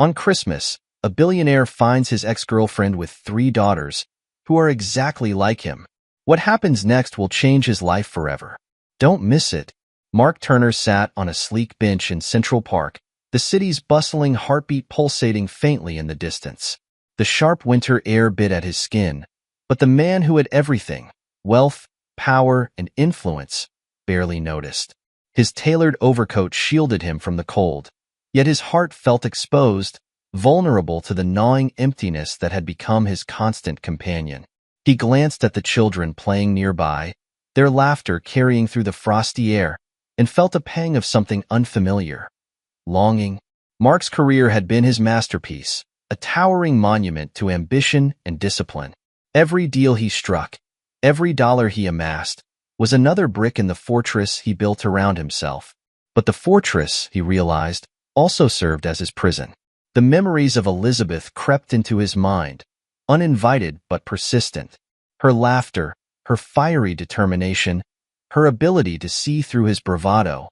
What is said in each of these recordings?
On Christmas, a billionaire finds his ex-girlfriend with 3 daughters, who are exactly like him. What happens next will change his life forever. Don't miss it. Mark Turner sat on a sleek bench in Central Park, the city's bustling heartbeat pulsating faintly in the distance. The sharp winter air bit at his skin, but the man who had everything, wealth, power, and influence, barely noticed. His tailored overcoat shielded him from the cold, yet his heart felt exposed, vulnerable to the gnawing emptiness that had become his constant companion. He glanced at the children playing nearby, their laughter carrying through the frosty air, and felt a pang of something unfamiliar. Longing. Mark's career had been his masterpiece, a towering monument to ambition and discipline. Every deal he struck, every dollar he amassed, was another brick in the fortress he built around himself. But the fortress, he realized, also served as his prison. The memories of Elizabeth crept into his mind, uninvited but persistent. Her laughter, her fiery determination, her ability to see through his bravado,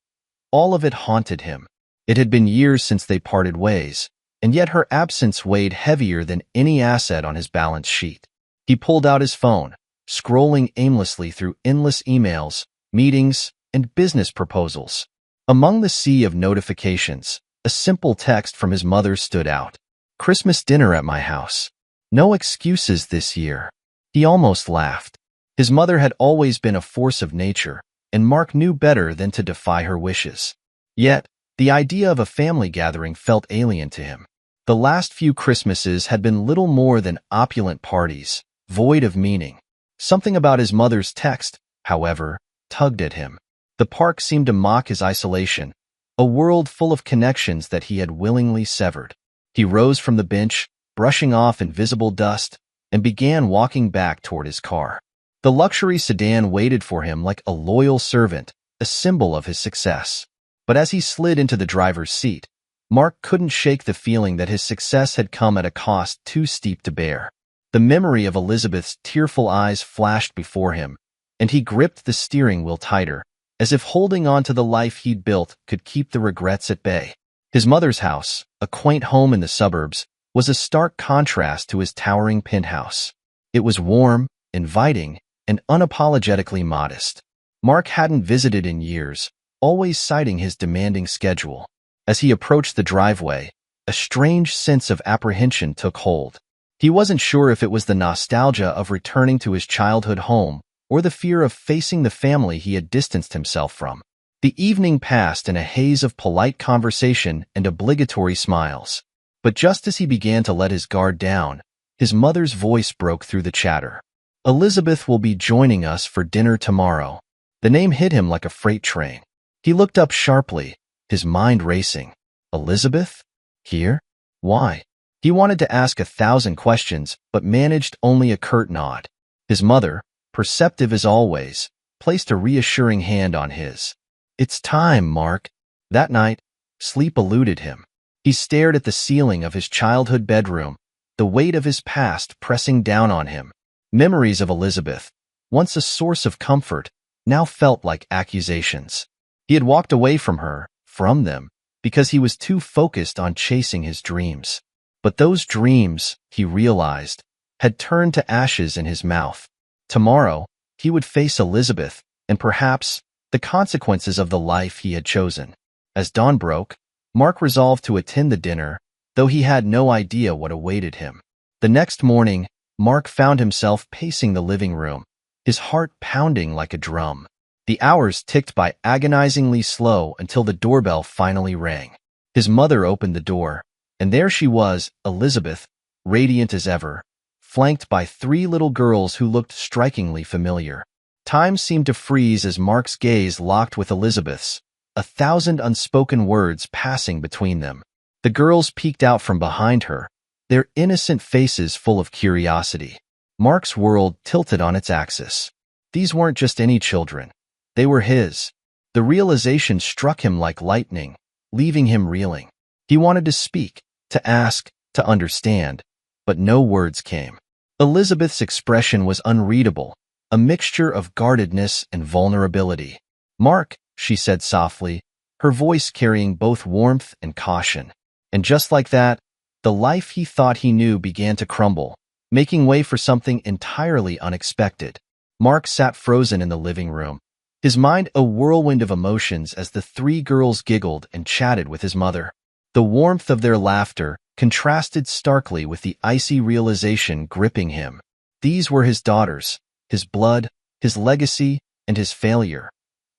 all of it haunted him. It had been years since they parted ways, and yet her absence weighed heavier than any asset on his balance sheet. He pulled out his phone, scrolling aimlessly through endless emails, meetings, and business proposals. Among the sea of notifications, a simple text from his mother stood out. "Christmas dinner at my house. No excuses this year." He almost laughed. His mother had always been a force of nature, and Mark knew better than to defy her wishes. Yet, the idea of a family gathering felt alien to him. The last few Christmases had been little more than opulent parties, void of meaning. Something about his mother's text, however, tugged at him. The park seemed to mock his isolation, a world full of connections that he had willingly severed. He rose from the bench, brushing off invisible dust, and began walking back toward his car. The luxury sedan waited for him like a loyal servant, a symbol of his success. But as he slid into the driver's seat, Mark couldn't shake the feeling that his success had come at a cost too steep to bear. The memory of Elizabeth's tearful eyes flashed before him, and he gripped the steering wheel tighter, as if holding on to the life he'd built could keep the regrets at bay. His mother's house, a quaint home in the suburbs, was a stark contrast to his towering penthouse. It was warm, inviting, and unapologetically modest. Mark hadn't visited in years, always citing his demanding schedule. As he approached the driveway, a strange sense of apprehension took hold. He wasn't sure if it was the nostalgia of returning to his childhood home or the fear of facing the family he had distanced himself from. The evening passed in a haze of polite conversation and obligatory smiles. But just as he began to let his guard down, his mother's voice broke through the chatter. "Elizabeth will be joining us for dinner tomorrow." The name hit him like a freight train. He looked up sharply, his mind racing. Elizabeth? Here? Why? He wanted to ask 1,000 questions, but managed only a curt nod. His mother, perceptive as always, placed a reassuring hand on his. "It's time, Mark." That night, sleep eluded him. He stared at the ceiling of his childhood bedroom, the weight of his past pressing down on him. Memories of Elizabeth, once a source of comfort, now felt like accusations. He had walked away from her, from them, because he was too focused on chasing his dreams. But those dreams, he realized, had turned to ashes in his mouth. Tomorrow, he would face Elizabeth, and perhaps the consequences of the life he had chosen. As dawn broke, Mark resolved to attend the dinner, though he had no idea what awaited him. The next morning, Mark found himself pacing the living room, his heart pounding like a drum. The hours ticked by agonizingly slow until the doorbell finally rang. His mother opened the door, and there she was, Elizabeth, radiant as ever, flanked by 3 little girls who looked strikingly familiar. Time seemed to freeze as Mark's gaze locked with Elizabeth's, 1,000 unspoken words passing between them. The girls peeked out from behind her, their innocent faces full of curiosity. Mark's world tilted on its axis. These weren't just any children. They were his. The realization struck him like lightning, leaving him reeling. He wanted to speak, to ask, to understand, but no words came. Elizabeth's expression was unreadable, a mixture of guardedness and vulnerability. "Mark," she said softly, her voice carrying both warmth and caution. And just like that, The life he thought he knew began to crumble, making way for something entirely unexpected. Mark sat frozen in the living room, his mind a whirlwind of emotions as the three girls giggled and chatted with his mother. The warmth of their laughter contrasted starkly with the icy realization gripping him. These were his daughters, his blood, his legacy, and his failure,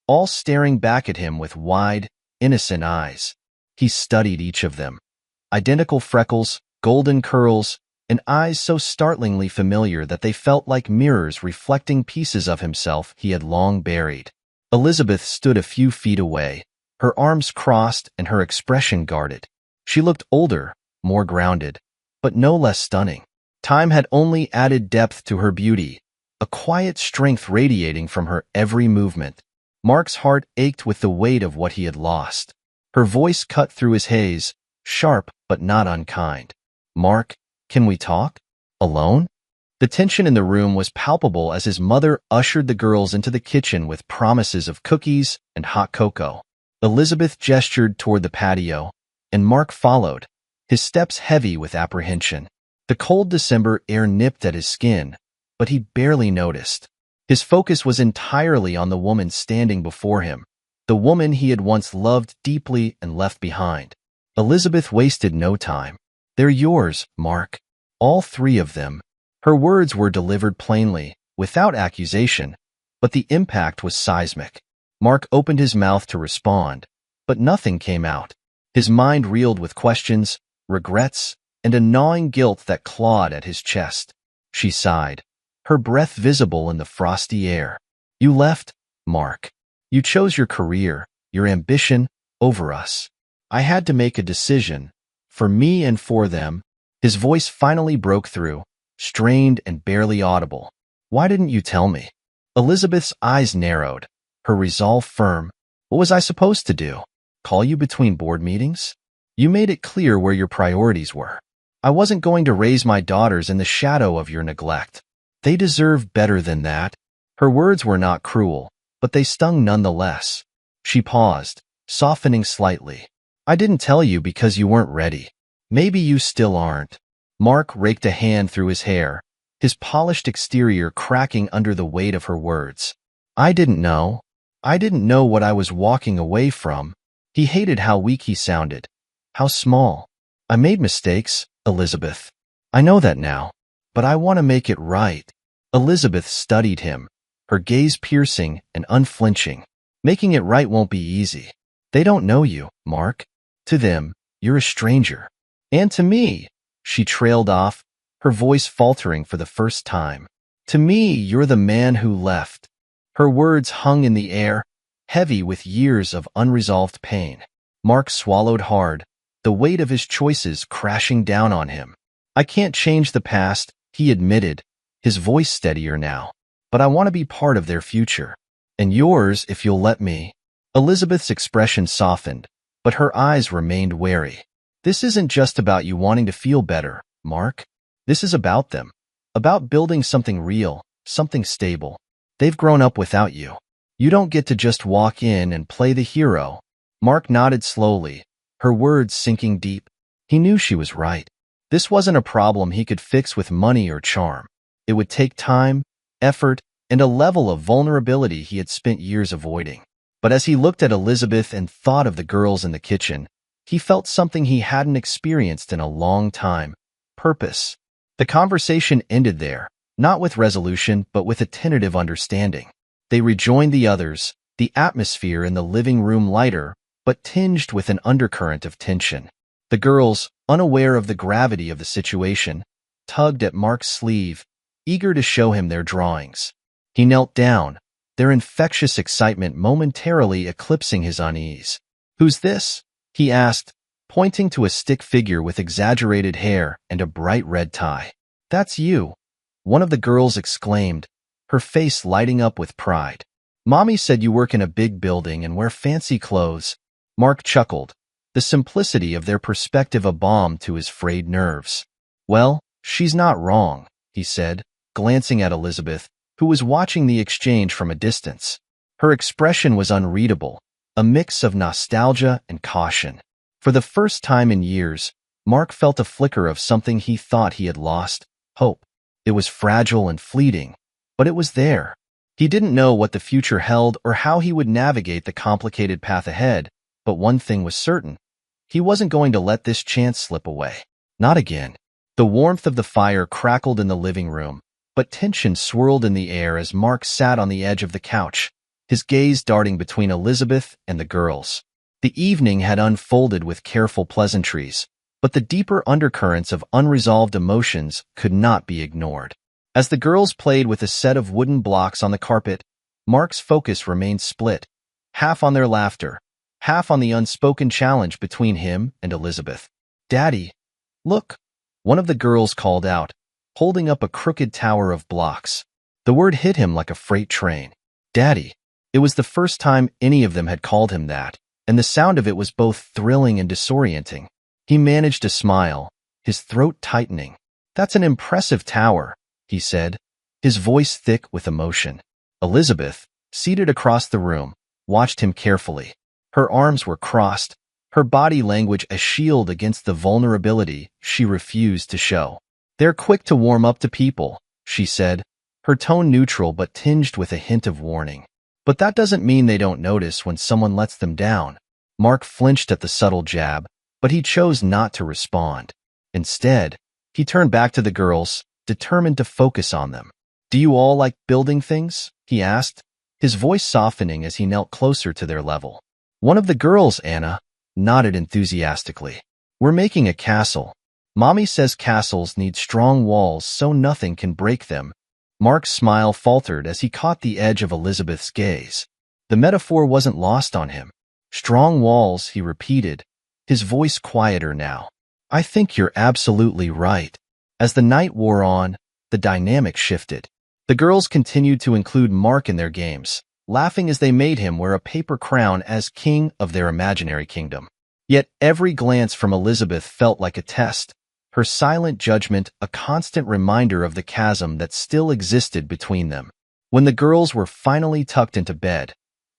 all staring back at him with wide, innocent eyes. He studied each of them. Identical freckles, golden curls, and eyes so startlingly familiar that they felt like mirrors reflecting pieces of himself he had long buried. Elizabeth stood a few feet away, her arms crossed and her expression guarded. She looked older, more grounded, but no less stunning. Time had only added depth to her beauty, a quiet strength radiating from her every movement. Mark's heart ached with the weight of what he had lost. Her voice cut through his haze, sharp but not unkind. "Mark, can we talk? Alone?" The tension in the room was palpable as his mother ushered the girls into the kitchen with promises of cookies and hot cocoa. Elizabeth gestured toward the patio, and Mark followed, his steps heavy with apprehension. The cold December air nipped at his skin, but he barely noticed. His focus was entirely on the woman standing before him, the woman he had once loved deeply and left behind. Elizabeth wasted no time. "They're yours, Mark. All three of them." Her words were delivered plainly, without accusation, but the impact was seismic. Mark opened his mouth to respond, but nothing came out. His mind reeled with questions, regrets, and a gnawing guilt that clawed at his chest. She sighed, her breath visible in the frosty air. "You left, Mark. You chose your career, your ambition, over us. I had to make a decision, for me and for them." His voice finally broke through, strained and barely audible. "Why didn't you tell me?" Elizabeth's eyes narrowed, her resolve firm. "What was I supposed to do? Call you between board meetings? You made it clear where your priorities were. I wasn't going to raise my daughters in the shadow of your neglect. They deserve better than that." Her words were not cruel, but they stung nonetheless. She paused, softening slightly. "I didn't tell you because you weren't ready. Maybe you still aren't." Mark raked a hand through his hair, his polished exterior cracking under the weight of her words. "I didn't know. I didn't know what I was walking away from." He hated how weak he sounded, how small. "I made mistakes, Elizabeth. I know that now, but I want to make it right." Elizabeth studied him, her gaze piercing and unflinching. "Making it right won't be easy. They don't know you, Mark. To them, you're a stranger. And to me," she trailed off, her voice faltering for the first time, "to me, you're the man who left." Her words hung in the air, heavy with years of unresolved pain. Mark swallowed hard, the weight of his choices crashing down on him. "I can't change the past," he admitted, his voice steadier now. "But I want to be part of their future. And yours, if you'll let me." Elizabeth's expression softened, but her eyes remained wary. "This isn't just about you wanting to feel better, Mark. This is about them. About building something real, something stable. They've grown up without you. You don't get to just walk in and play the hero." Mark nodded slowly, her words sinking deep. He knew she was right. This wasn't a problem he could fix with money or charm. It would take time, effort, and a level of vulnerability he had spent years avoiding. But as he looked at Elizabeth and thought of the girls in the kitchen, he felt something he hadn't experienced in a long time: purpose. The conversation ended there, not with resolution, but with a tentative understanding. They rejoined the others, the atmosphere in the living room lighter, but tinged with an undercurrent of tension. The girls, unaware of the gravity of the situation, tugged at Mark's sleeve, eager to show him their drawings. He knelt down, their infectious excitement momentarily eclipsing his unease. "Who's this?" he asked, pointing to a stick figure with exaggerated hair and a bright red tie. "That's you," one of the girls exclaimed, her face lighting up with pride. "Mommy said you work in a big building and wear fancy clothes." Mark chuckled, the simplicity of their perspective a balm to his frayed nerves. "Well, she's not wrong," he said, glancing at Elizabeth, who was watching the exchange from a distance. Her expression was unreadable, a mix of nostalgia and caution. For the first time in years, Mark felt a flicker of something he thought he had lost, hope. It was fragile and fleeting, but it was there. He didn't know what the future held or how he would navigate the complicated path ahead, but one thing was certain. He wasn't going to let this chance slip away. Not again. The warmth of the fire crackled in the living room, but tension swirled in the air as Mark sat on the edge of the couch, his gaze darting between Elizabeth and the girls. The evening had unfolded with careful pleasantries, but the deeper undercurrents of unresolved emotions could not be ignored. As the girls played with a set of wooden blocks on the carpet, Mark's focus remained split, half on their laughter, half on the unspoken challenge between him and Elizabeth. "Daddy, look," one of the girls called out, holding up a crooked tower of blocks. The word hit him like a freight train. Daddy. It was the first time any of them had called him that, and the sound of it was both thrilling and disorienting. He managed to smile, his throat tightening. "That's an impressive tower," he said, his voice thick with emotion. Elizabeth, seated across the room, watched him carefully. Her arms were crossed, her body language a shield against the vulnerability she refused to show. "They're quick to warm up to people," she said, her tone neutral but tinged with a hint of warning. "But that doesn't mean they don't notice when someone lets them down." Mark flinched at the subtle jab, but he chose not to respond. Instead, he turned back to the girls, determined to focus on them. "Do you all like building things?" he asked, his voice softening as he knelt closer to their level. One of the girls, Anna, nodded enthusiastically. "We're making a castle. Mommy says castles need strong walls so nothing can break them." Mark's smile faltered as he caught the edge of Elizabeth's gaze. The metaphor wasn't lost on him. "Strong walls," he repeated, his voice quieter now. "I think you're absolutely right." As the night wore on, the dynamic shifted. The girls continued to include Mark in their games, laughing as they made him wear a paper crown as king of their imaginary kingdom. Yet every glance from Elizabeth felt like a test, her silent judgment a constant reminder of the chasm that still existed between them. When the girls were finally tucked into bed,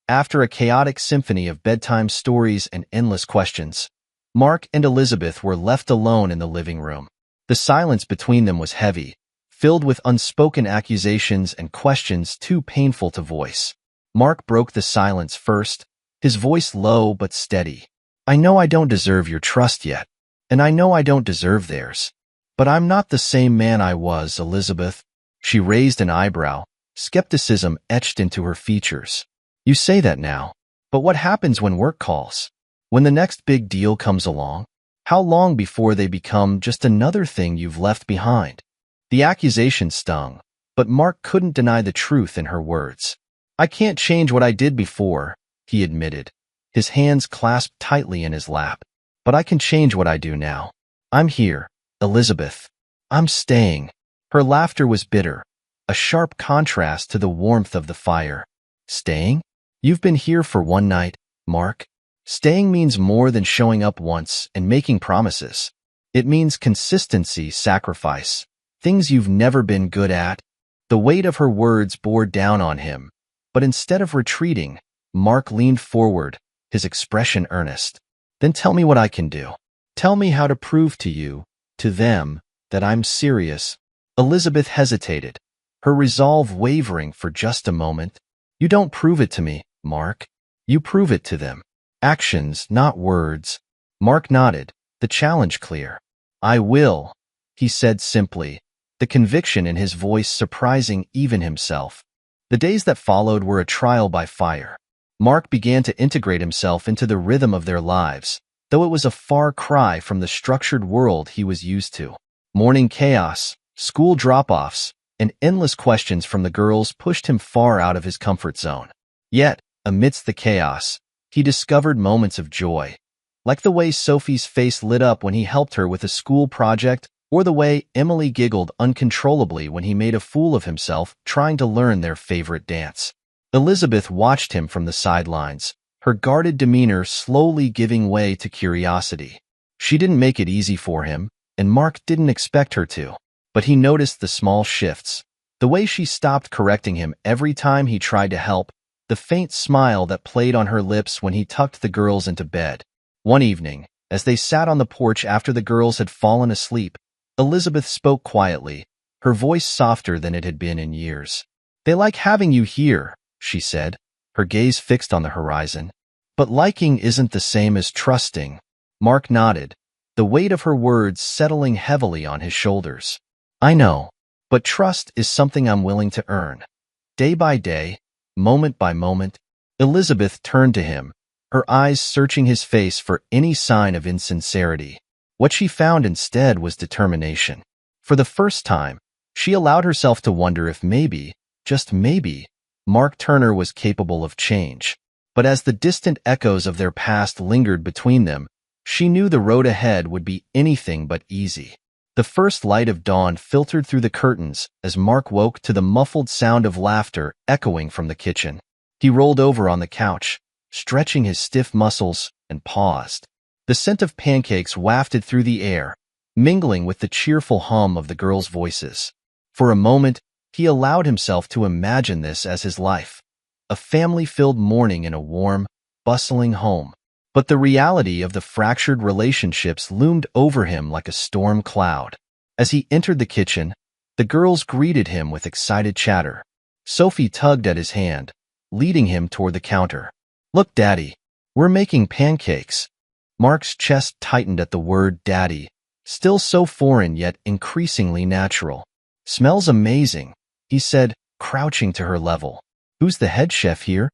after a chaotic symphony of bedtime stories and endless questions, Mark and Elizabeth were left alone in the living room. The silence between them was heavy, filled with unspoken accusations and questions too painful to voice. Mark broke the silence first, his voice low but steady. "I know I don't deserve your trust yet, and I know I don't deserve theirs. But I'm not the same man I was, Elizabeth." She raised an eyebrow, skepticism etched into her features. "You say that now, but what happens when work calls? When the next big deal comes along? How long before they become just another thing you've left behind?" The accusation stung, but Mark couldn't deny the truth in her words. "I can't change what I did before," he admitted, his hands clasped tightly in his lap. "But I can change what I do now. I'm here, Elizabeth. I'm staying." Her laughter was bitter, a sharp contrast to the warmth of the fire. "Staying? You've been here for one night, Mark. Staying means more than showing up once and making promises. It means consistency, sacrifice, things you've never been good at." The weight of her words bore down on him, but instead of retreating, Mark leaned forward, his expression earnest. "Then tell me what I can do. Tell me how to prove to you, to them, that I'm serious." Elizabeth hesitated, her resolve wavering for just a moment. "You don't prove it to me, Mark. You prove it to them. Actions, not words." Mark nodded, the challenge clear. "I will," he said simply, the conviction in his voice surprising even himself. The days that followed were a trial by fire. Mark began to integrate himself into the rhythm of their lives, though it was a far cry from the structured world he was used to. Morning chaos, school drop-offs, and endless questions from the girls pushed him far out of his comfort zone. Yet, amidst the chaos, he discovered moments of joy, like the way Sophie's face lit up when he helped her with a school project, or the way Emily giggled uncontrollably when he made a fool of himself trying to learn their favorite dance. Elizabeth watched him from the sidelines, her guarded demeanor slowly giving way to curiosity. She didn't make it easy for him, and Mark didn't expect her to, but he noticed the small shifts, the way she stopped correcting him every time he tried to help, the faint smile that played on her lips when he tucked the girls into bed. One evening, As they sat on the porch after the girls had fallen asleep, Elizabeth spoke quietly, her voice softer than it had been in years. "They like having you here," she said, her gaze fixed on the horizon. "But liking isn't the same as trusting." Mark nodded, the weight of her words settling heavily on his shoulders. "I know, but trust is something I'm willing to earn. Day by day, moment by moment." Elizabeth turned to him, her eyes searching his face for any sign of insincerity. What she found instead was determination. For the first time, she allowed herself to wonder if maybe, just maybe, Mark Turner was capable of change. But as the distant echoes of their past lingered between them, she knew the road ahead would be anything but easy. The first light of dawn filtered through the curtains as Mark woke to the muffled sound of laughter echoing from the kitchen. He rolled over on the couch, stretching his stiff muscles, and paused. The scent of pancakes wafted through the air, mingling with the cheerful hum of the girls' voices. For a moment, he allowed himself to imagine this as his life, a family-filled morning in a warm, bustling home. But the reality of the fractured relationships loomed over him like a storm cloud. As he entered the kitchen, the girls greeted him with excited chatter. Sophie tugged at his hand, leading him toward the counter. "Look, Daddy, we're making pancakes." Mark's chest tightened at the word daddy, still so foreign yet increasingly natural. "Smells amazing," he said, crouching to her level. "Who's the head chef here?"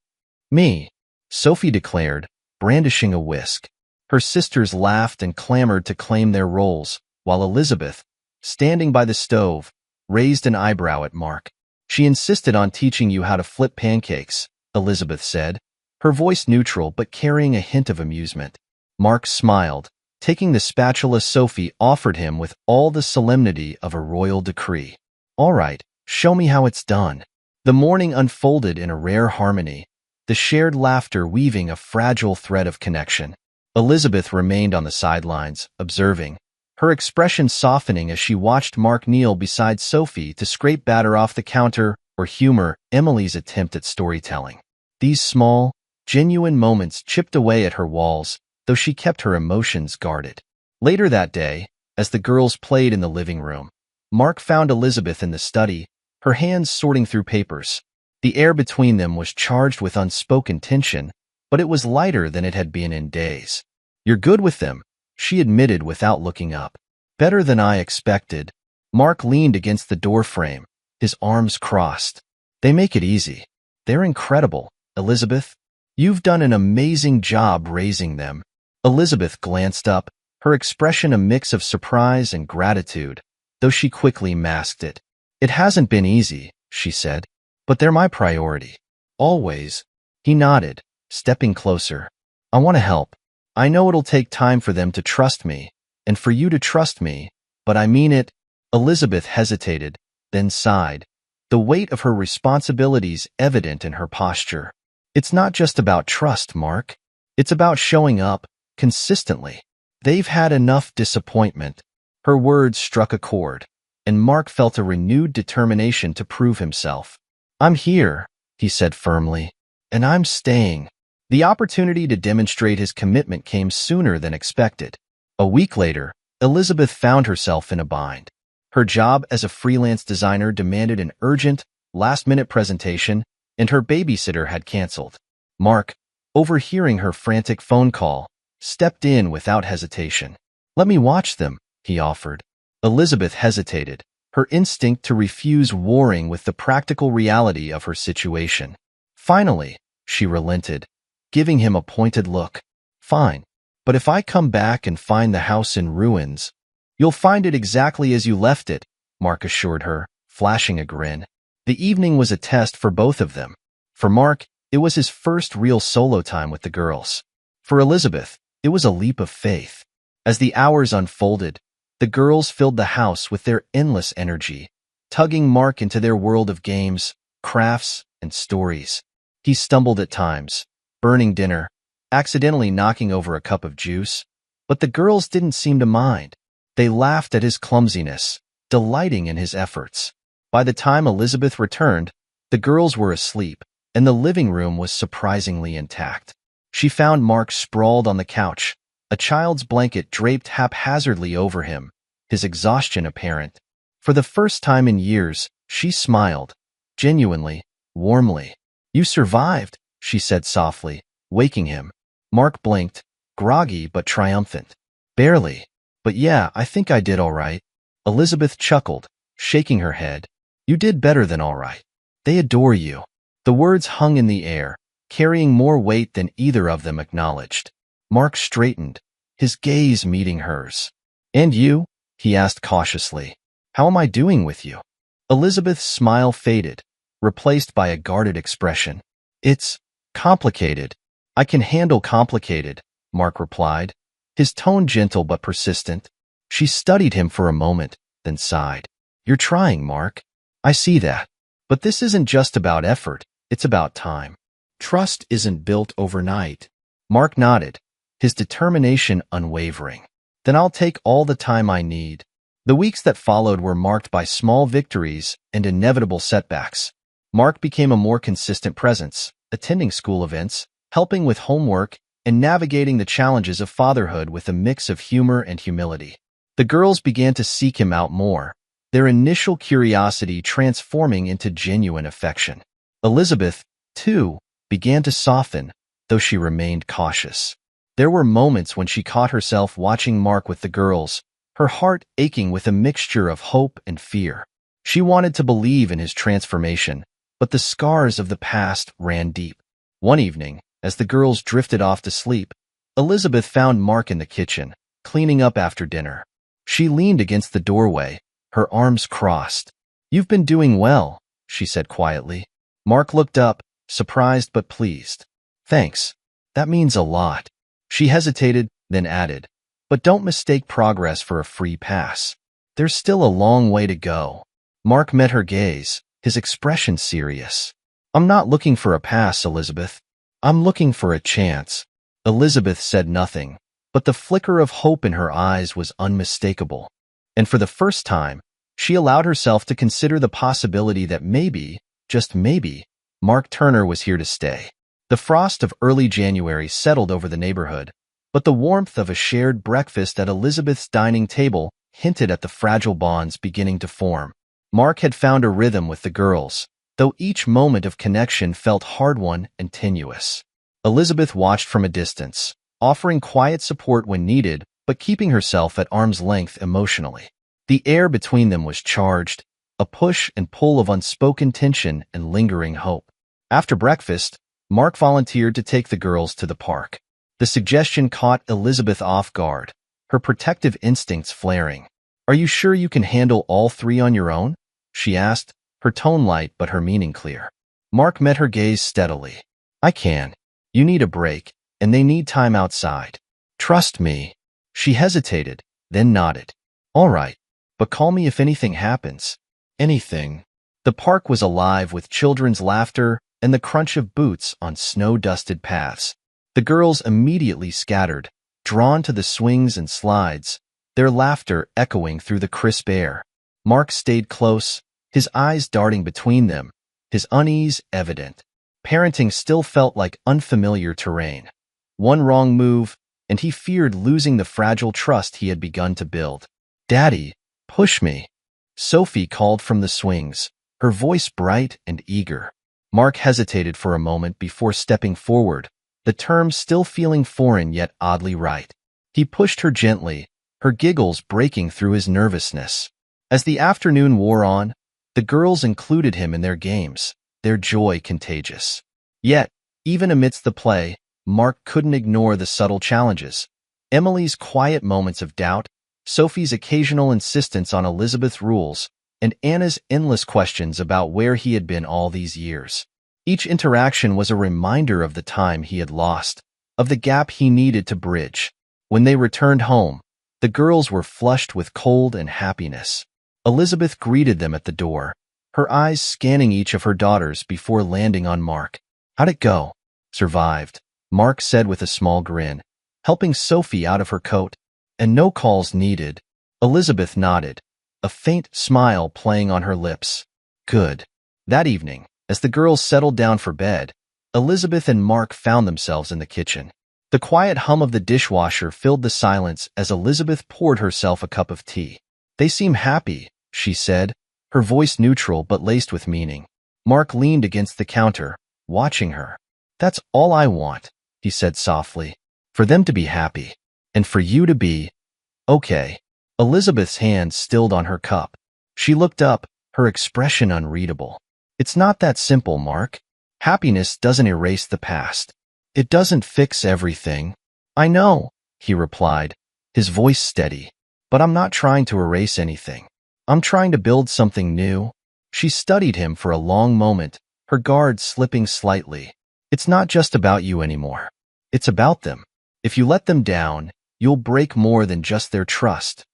"Me," Sophie declared, brandishing a whisk. Her sisters laughed and clamored to claim their roles, while Elizabeth, standing by the stove, raised an eyebrow at Mark. "She insisted on teaching you how to flip pancakes," Elizabeth said, her voice neutral but carrying a hint of amusement. Mark smiled, taking the spatula Sophie offered him with all the solemnity of a royal decree. "All right, show me how it's done." The morning unfolded in a rare harmony, the shared laughter weaving a fragile thread of connection. Elizabeth remained on the sidelines, observing, her expression softening as she watched Mark kneel beside Sophie to scrape batter off the counter or humor Emily's attempt at storytelling. These small, genuine moments chipped away at her walls, though she kept her emotions guarded. Later that day, as the girls played in the living room, Mark found Elizabeth in the study, her hands sorting through papers. The air between them was charged with unspoken tension, but it was lighter than it had been in days. "You're good with them," she admitted without looking up. "Better than I expected." Mark leaned against the doorframe, his arms crossed. "They make it easy. They're incredible, Elizabeth. You've done an amazing job raising them." Elizabeth glanced up, her expression a mix of surprise and gratitude, though she quickly masked it. "It hasn't been easy," she said, "but they're my priority. Always." He nodded, stepping closer. "I want to help. I know it'll take time for them to trust me, and for you to trust me, but I mean it." Elizabeth hesitated, then sighed, the weight of her responsibilities evident in her posture. "It's not just about trust, Mark. It's about showing up, consistently. They've had enough disappointment." Her words struck a chord, and Mark felt a renewed determination to prove himself. "I'm here," he said firmly, "and I'm staying." The opportunity to demonstrate his commitment came sooner than expected. A week later, Elizabeth found herself in a bind. Her job as a freelance designer demanded an urgent, last-minute presentation, and her babysitter had canceled. Mark, overhearing her frantic phone call, stepped in without hesitation. "Let me watch them," he offered. Elizabeth hesitated, her instinct to refuse warring with the practical reality of her situation. Finally, she relented, giving him a pointed look. "Fine, but if I come back and find the house in ruins—" "You'll find it exactly as you left it," Mark assured her, flashing a grin. The evening was a test for both of them. For Mark, it was his first real solo time with the girls. For Elizabeth, it was a leap of faith. As the hours unfolded, the girls filled the house with their endless energy, tugging Mark into their world of games, crafts, and stories. He stumbled at times, burning dinner, accidentally knocking over a cup of juice, but the girls didn't seem to mind. They laughed at his clumsiness, delighting in his efforts. By the time Elizabeth returned, the girls were asleep, and the living room was surprisingly intact. She found Mark sprawled on the couch, a child's blanket draped haphazardly over him, his exhaustion apparent. For the first time in years, she smiled, genuinely, warmly. "You survived," she said softly, waking him. Mark blinked, groggy but triumphant. "Barely. But yeah, I think I did all right." Elizabeth chuckled, shaking her head. "You did better than all right. They adore you." The words hung in the air, carrying more weight than either of them acknowledged. Mark straightened, his gaze meeting hers. "And you?" he asked cautiously. "How am I doing with you?" Elizabeth's smile faded, replaced by a guarded expression. "It's complicated. I can handle complicated," Mark replied, his tone gentle but persistent. She studied him for a moment, then sighed. "You're trying, Mark. I see that. But this isn't just about effort, it's about time. Trust isn't built overnight." Mark nodded, his determination unwavering. "Then I'll take all the time I need." The weeks that followed were marked by small victories and inevitable setbacks. Mark became a more consistent presence, attending school events, helping with homework, and navigating the challenges of fatherhood with a mix of humor and humility. The girls began to seek him out more, their initial curiosity transforming into genuine affection. Elizabeth, too, began to soften, though she remained cautious. There were moments when she caught herself watching Mark with the girls, her heart aching with a mixture of hope and fear. She wanted to believe in his transformation, but the scars of the past ran deep. One evening, as the girls drifted off to sleep, Elizabeth found Mark in the kitchen, cleaning up after dinner. She leaned against the doorway, her arms crossed. "You've been doing well," she said quietly. Mark looked up, surprised but pleased. "Thanks. That means a lot." She hesitated, then added, "But don't mistake progress for a free pass. There's still a long way to go." Mark met her gaze, his expression serious. "I'm not looking for a pass, Elizabeth. I'm looking for a chance." Elizabeth said nothing, but the flicker of hope in her eyes was unmistakable. And for the first time, she allowed herself to consider the possibility that maybe, just maybe, Mark Turner was here to stay. The frost of early January settled over the neighborhood, but the warmth of a shared breakfast at Elizabeth's dining table hinted at the fragile bonds beginning to form. Mark had found a rhythm with the girls, though each moment of connection felt hard-won and tenuous. Elizabeth watched from a distance, offering quiet support when needed, but keeping herself at arm's length emotionally. The air between them was charged, a push and pull of unspoken tension and lingering hope. After breakfast, Mark volunteered to take the girls to the park. The suggestion caught Elizabeth off guard, her protective instincts flaring. "Are you sure you can handle all three on your own?" she asked, her tone light but her meaning clear. Mark met her gaze steadily. "I can. You need a break, and they need time outside. Trust me." She hesitated, then nodded. "All right, but call me if anything happens." Anything. The park was alive with children's laughter and the crunch of boots on snow-dusted paths. The girls immediately scattered, drawn to the swings and slides, their laughter echoing through the crisp air. Mark stayed close, his eyes darting between them, his unease evident. Parenting still felt like unfamiliar terrain. One wrong move, and he feared losing the fragile trust he had begun to build. "Daddy, push me." Sophie called from the swings, her voice bright and eager. Mark hesitated for a moment before stepping forward, the term still feeling foreign yet oddly right. He pushed her gently, her giggles breaking through his nervousness. As the afternoon wore on, the girls included him in their games, their joy contagious. Yet, even amidst the play, Mark couldn't ignore the subtle challenges. Emily's quiet moments of doubt, Sophie's occasional insistence on Elizabeth's rules, and Anna's endless questions about where he had been all these years. Each interaction was a reminder of the time he had lost, of the gap he needed to bridge. When they returned home, the girls were flushed with cold and happiness. Elizabeth greeted them at the door, her eyes scanning each of her daughters before landing on Mark. "How'd it go?" "Survived," Mark said with a small grin, helping Sophie out of her coat. "And no calls needed." Elizabeth nodded, a faint smile playing on her lips. "Good." That evening, as the girls settled down for bed, Elizabeth and Mark found themselves in the kitchen. The quiet hum of the dishwasher filled the silence as Elizabeth poured herself a cup of tea. "They seem happy," she said, her voice neutral but laced with meaning. Mark leaned against the counter, watching her. "That's all I want," he said softly. "For them to be happy. And for you to be okay." Elizabeth's hand stilled on her cup. She looked up, her expression unreadable. "It's not that simple, Mark. Happiness doesn't erase the past. It doesn't fix everything." "I know," he replied, his voice steady. "But I'm not trying to erase anything. I'm trying to build something new." She studied him for a long moment, her guard slipping slightly. "It's not just about you anymore. It's about them. If you let them down, you'll break more than just their trust.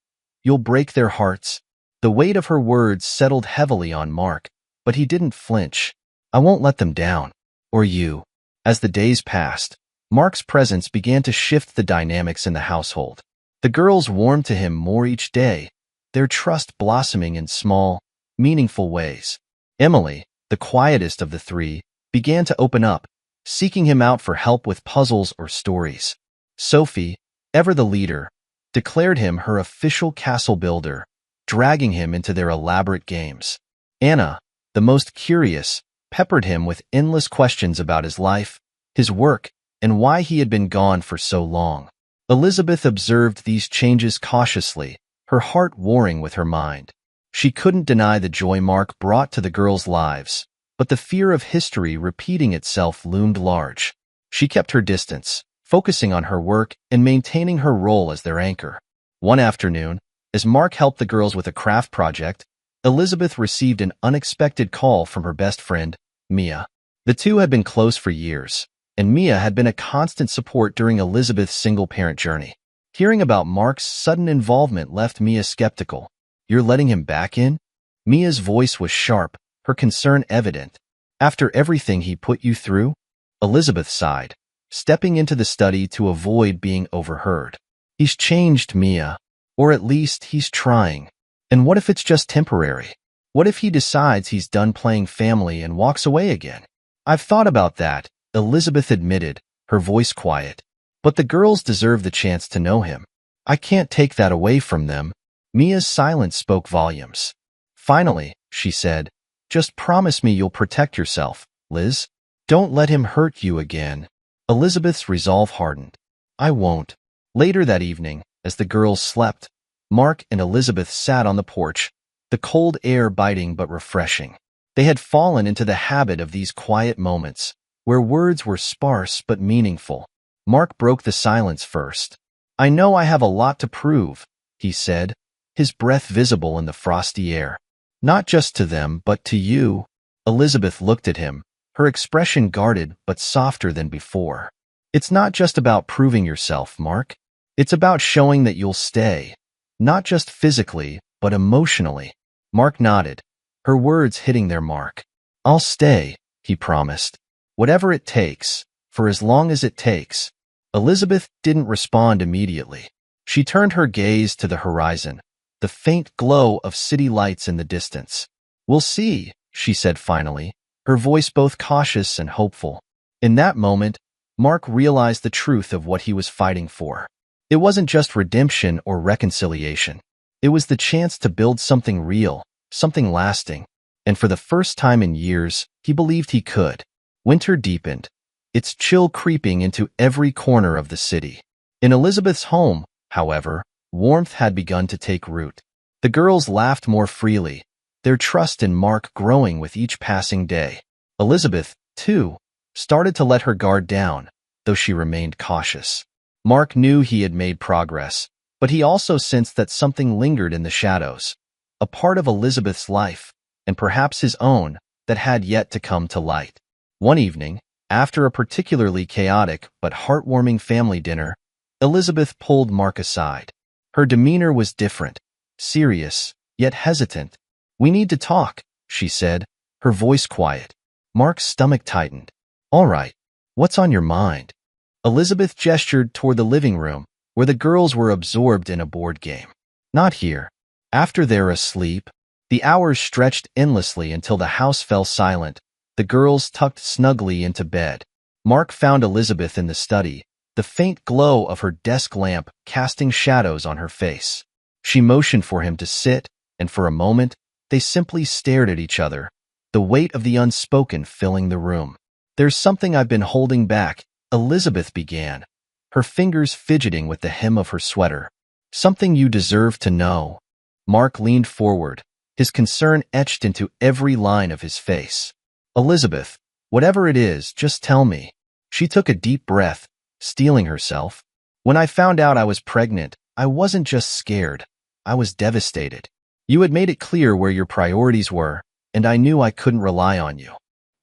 You'll break their hearts." The weight of her words settled heavily on Mark, but he didn't flinch. "I won't let them down. Or you." As the days passed, Mark's presence began to shift the dynamics in the household. The girls warmed to him more each day, their trust blossoming in small, meaningful ways. Emily, the quietest of the three, began to open up, seeking him out for help with puzzles or stories. Sophie, ever the leader, declared him her official castle builder, dragging him into their elaborate games. Anna, the most curious, peppered him with endless questions about his life, his work, and why he had been gone for so long. Elizabeth observed these changes cautiously, her heart warring with her mind. She couldn't deny the joy Mark brought to the girls' lives, but the fear of history repeating itself loomed large. She kept her distance, focusing on her work and maintaining her role as their anchor. One afternoon, as Mark helped the girls with a craft project, Elizabeth received an unexpected call from her best friend, Mia. The two had been close for years, and Mia had been a constant support during Elizabeth's single-parent journey. Hearing about Mark's sudden involvement left Mia skeptical. "You're letting him back in?" Mia's voice was sharp, her concern evident. "After everything he put you through?" Elizabeth sighed, stepping into the study to avoid being overheard. "He's changed, Mia. Or at least he's trying. And what if it's just temporary? What if he decides he's done playing family and walks away again?" "I've thought about that," Elizabeth admitted, her voice quiet. "But the girls deserve the chance to know him. I can't take that away from them." Mia's silence spoke volumes. "Finally," she said, "just promise me you'll protect yourself, Liz. Don't let him hurt you again." Elizabeth's resolve hardened. "I won't." Later that evening, as the girls slept, Mark and Elizabeth sat on the porch, the cold air biting but refreshing. They had fallen into the habit of these quiet moments, where words were sparse but meaningful. Mark broke the silence first. "I know I have a lot to prove," he said, his breath visible in the frosty air. "Not just to them, but to you." Elizabeth looked at him, her expression guarded but softer than before. "It's not just about proving yourself, Mark. It's about showing that you'll stay. Not just physically, but emotionally." Mark nodded, her words hitting their mark. "I'll stay," he promised. "Whatever it takes, for as long as it takes." Elizabeth didn't respond immediately. She turned her gaze to the horizon, the faint glow of city lights in the distance. "We'll see," she said finally, her voice both cautious and hopeful. In that moment, Mark realized the truth of what he was fighting for. It wasn't just redemption or reconciliation. It was the chance to build something real, something lasting. And for the first time in years, he believed he could. Winter deepened, its chill creeping into every corner of the city. In Elizabeth's home, however, warmth had begun to take root. The girls laughed more freely, their trust in Mark growing with each passing day. Elizabeth, too, started to let her guard down, though she remained cautious. Mark knew he had made progress, but he also sensed that something lingered in the shadows, a part of Elizabeth's life, and perhaps his own, that had yet to come to light. One evening, after a particularly chaotic but heartwarming family dinner, Elizabeth pulled Mark aside. Her demeanor was different, serious, yet hesitant. "We need to talk," she said, her voice quiet. Mark's stomach tightened. "All right, what's on your mind?" Elizabeth gestured toward the living room, where the girls were absorbed in a board game. "Not here. After they're asleep." The hours stretched endlessly until the house fell silent, the girls tucked snugly into bed. Mark found Elizabeth in the study, the faint glow of her desk lamp casting shadows on her face. She motioned for him to sit, and for a moment, they simply stared at each other, the weight of the unspoken filling the room. "There's something I've been holding back," Elizabeth began, her fingers fidgeting with the hem of her sweater. "Something you deserve to know." Mark leaned forward, his concern etched into every line of his face. "Elizabeth, whatever it is, just tell me." She took a deep breath, steeling herself. "When I found out I was pregnant, I wasn't just scared. I was devastated. You had made it clear where your priorities were, and I knew I couldn't rely on you.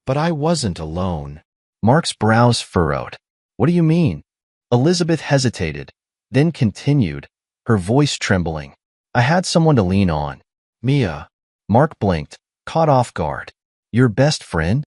But I wasn't alone." Mark's brows furrowed. "What do you mean?" Elizabeth hesitated, then continued, her voice trembling. "I had someone to lean on. Mia." Mark blinked, caught off guard. "Your best friend?"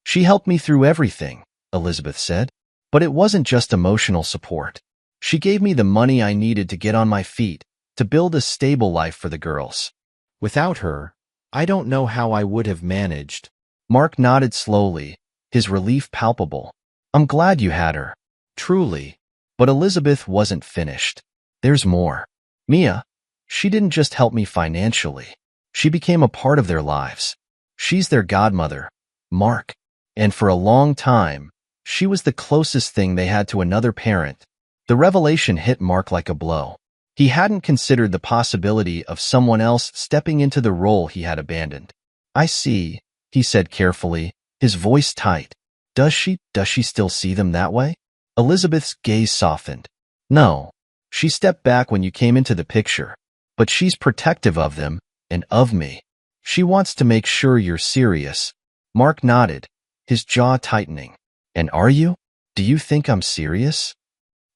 "She helped me through everything," Elizabeth said. "But it wasn't just emotional support. She gave me the money I needed to get on my feet, to build a stable life for the girls. Without her, I don't know how I would have managed." Mark nodded slowly, his relief palpable. "I'm glad you had her. Truly." But Elizabeth wasn't finished. "There's more. Mia, she didn't just help me financially. She became a part of their lives. She's their godmother, Mark. And for a long time, she was the closest thing they had to another parent." The revelation hit Mark like a blow. He hadn't considered the possibility of someone else stepping into the role he had abandoned. "I see," he said carefully, his voice tight. Does she still see them that way?" Elizabeth's gaze softened. "No. She stepped back when you came into the picture. But she's protective of them, and of me. She wants to make sure you're serious." Mark nodded, his jaw tightening. "And are you? Do you think I'm serious?"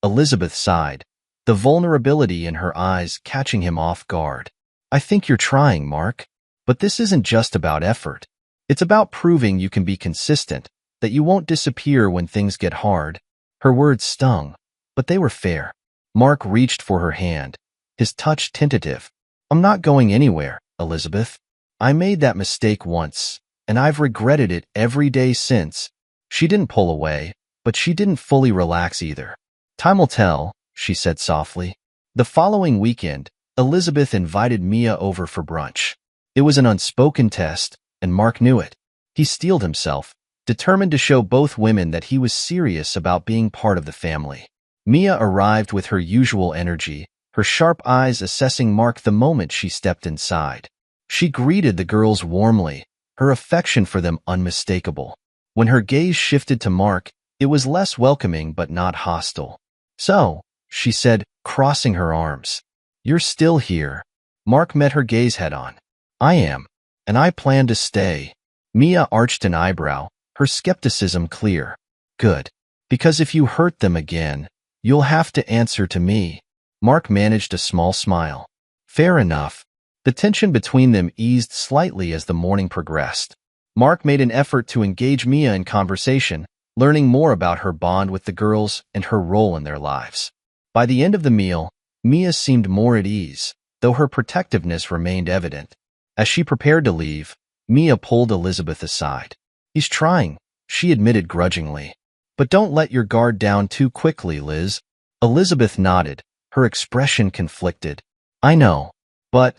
Elizabeth sighed, the vulnerability in her eyes catching him off guard. "I think you're trying, Mark. But this isn't just about effort. It's about proving you can be consistent, that you won't disappear when things get hard." Her words stung, but they were fair. Mark reached for her hand, his touch tentative. "I'm not going anywhere, Elizabeth. I made that mistake once, and I've regretted it every day since." She didn't pull away, but she didn't fully relax either. "Time will tell," she said softly. The following weekend, Elizabeth invited Mia over for brunch. It was an unspoken test, and Mark knew it. He steeled himself, determined to show both women that he was serious about being part of the family. Mia arrived with her usual energy, her sharp eyes assessing Mark the moment she stepped inside. She greeted the girls warmly, her affection for them unmistakable. When her gaze shifted to Mark, it was less welcoming but not hostile. "So," she said, crossing her arms, "you're still here." Mark met her gaze head-on. "I am, and I plan to stay." Mia arched an eyebrow, her skepticism clear. "Good. Because if you hurt them again, you'll have to answer to me." Mark managed a small smile. "Fair enough." The tension between them eased slightly as the morning progressed. Mark made an effort to engage Mia in conversation, learning more about her bond with the girls and her role in their lives. By the end of the meal, Mia seemed more at ease, though her protectiveness remained evident. As she prepared to leave, Mia pulled Elizabeth aside. "He's trying," she admitted grudgingly. "But don't let your guard down too quickly, Liz." Elizabeth nodded, her expression conflicted. "I know, but